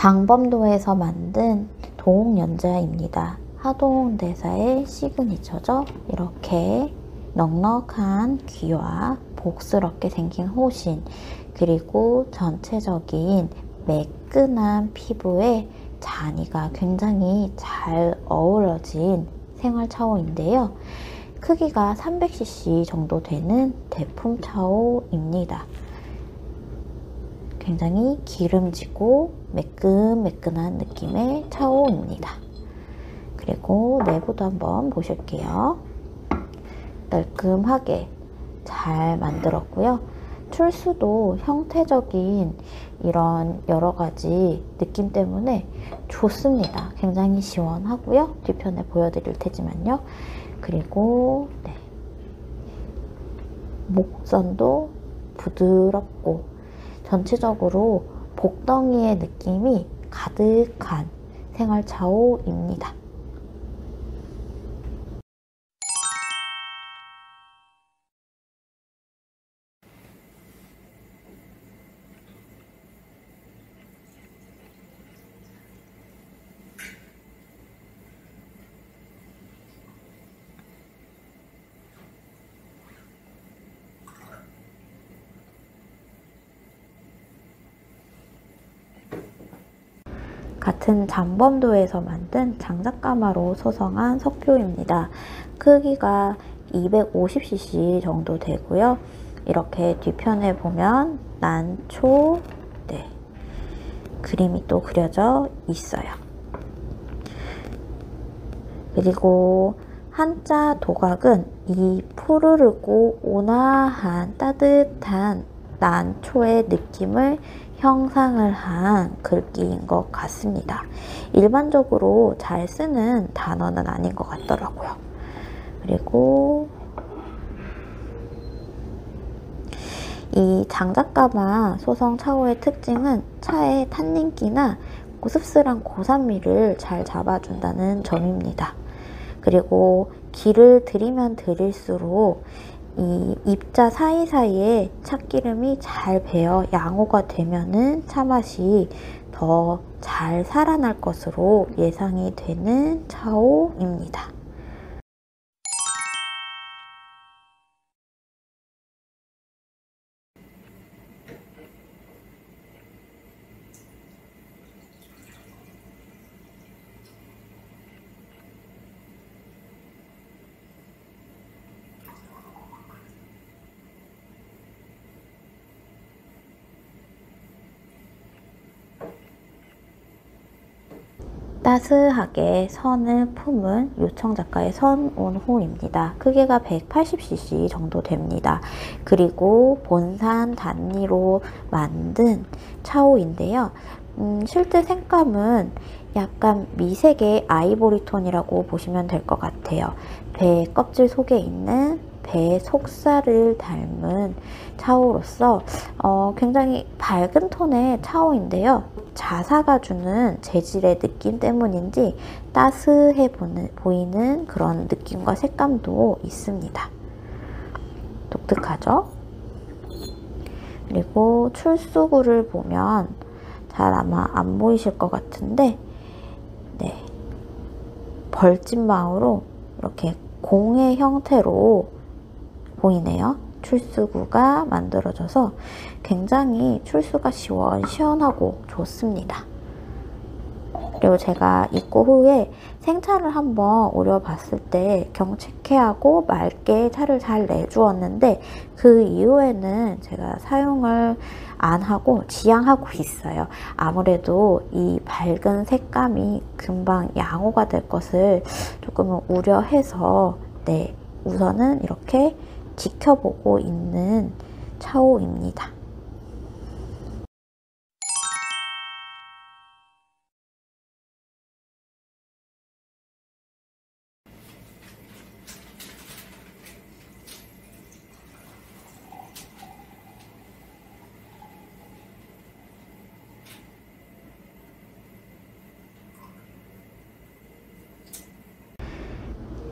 장범도에서 만든 도옥연자입니다. 하동대사의 시그니처죠. 이렇게 넉넉한 귀와 복스럽게 생긴 호신, 그리고 전체적인 매끈한 피부에 자니가 굉장히 잘 어우러진 생활 차오인데요. 크기가 300cc 정도 되는 대품 차오입니다. 굉장히 기름지고 매끈매끈한 느낌의 차오입니다. 그리고 내부도 한번 보실게요. 깔끔하게 잘 만들었고요. 출수도 형태적인 이런 여러가지 느낌 때문에 좋습니다. 굉장히 시원하고요. 뒤편에 보여드릴 테지만요. 그리고 목선도 부드럽고 전체적으로 복덩이의 느낌이 가득한 생활 차오입니다. 같은 장범도에서 만든 장작가마로 소성한 석교입니다. 크기가 250cc 정도 되고요. 이렇게 뒤편에 보면 난초 그림이 또 그려져 있어요. 그리고 한자 도각은 이 푸르르고 온화한 따뜻한 난초의 느낌을 형상을 한 글귀인 것 같습니다. 일반적으로 잘 쓰는 단어는 아닌 것 같더라고요. 그리고 이 장작가마 소성 차오의 특징은 차의 탄닌기나 씁쓸한 고산미를 잘 잡아준다는 점입니다. 그리고 기를 들이면 들일수록 이 입자 사이사이에 찻기름이 잘 배어 양호가 되면은 차맛이 더 잘 살아날 것으로 예상이 되는 차오입니다. 따스하게 선을 품은 요청작가의 선온호입니다. 크기가 180cc 정도 됩니다. 그리고 본산 단리로 만든 차오인데요. 실제 색감은 약간 미색의 아이보리 톤이라고 보시면 될 것 같아요. 배 껍질 속에 있는 배 속살을 닮은 차오로서 굉장히 밝은 톤의 차오인데요. 자사가 주는 재질의 느낌 때문인지 따스해 보이는 그런 느낌과 색감도 있습니다. 독특하죠? 그리고 출수구를 보면 잘 아마 안 보이실 것 같은데 벌집망으로 이렇게 공의 형태로 보이네요. 출수구가 만들어져서 굉장히 출수가 시원시원하고 좋습니다. 그리고 제가 입고 후에 생차를 한번 우려봤을 때 경책해하고 맑게 차를 잘 내주었는데 그 이후에는 제가 사용을 안 하고 지양하고 있어요. 아무래도 이 밝은 색감이 금방 양호가 될 것을 조금은 우려해서 우선은 이렇게 지켜보고 있는 차오입니다.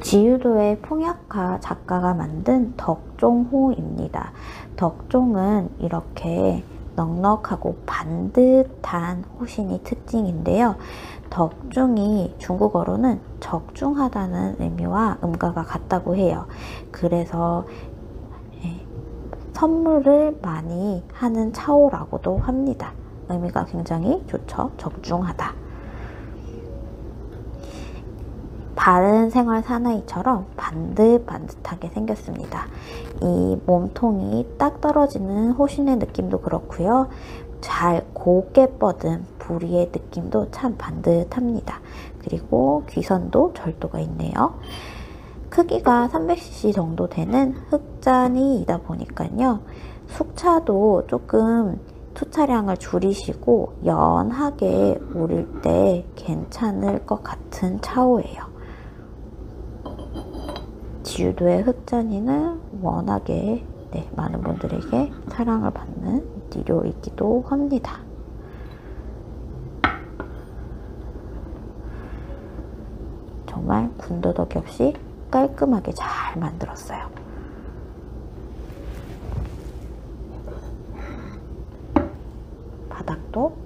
지유도의 풍약화 작가가 만든 덕종호입니다. 덕종은 이렇게 넉넉하고 반듯한 호신이 특징인데요. 덕중이 중국어로는 적중하다는 의미와 음가가 같다고 해요. 그래서 선물을 많이 하는 차오라고도 합니다. 의미가 굉장히 좋죠. 적중하다. 바른 생활 사나이처럼 반듯반듯하게 생겼습니다. 이 몸통이 딱 떨어지는 호신의 느낌도 그렇고요. 잘 곱게 뻗은 부리의 느낌도 참 반듯합니다. 그리고 귀선도 절도가 있네요. 크기가 300cc 정도 되는 흑잔이다 보니까요. 숙차도 조금 투차량을 줄이시고 연하게 우릴 때 괜찮을 것 같은 차오예요. 지유도의 흑잔이는 워낙에 많은 분들에게 사랑을 받는 디료이기도 합니다. 정말 군더더기 없이 깔끔하게 잘 만들었어요. 바닥도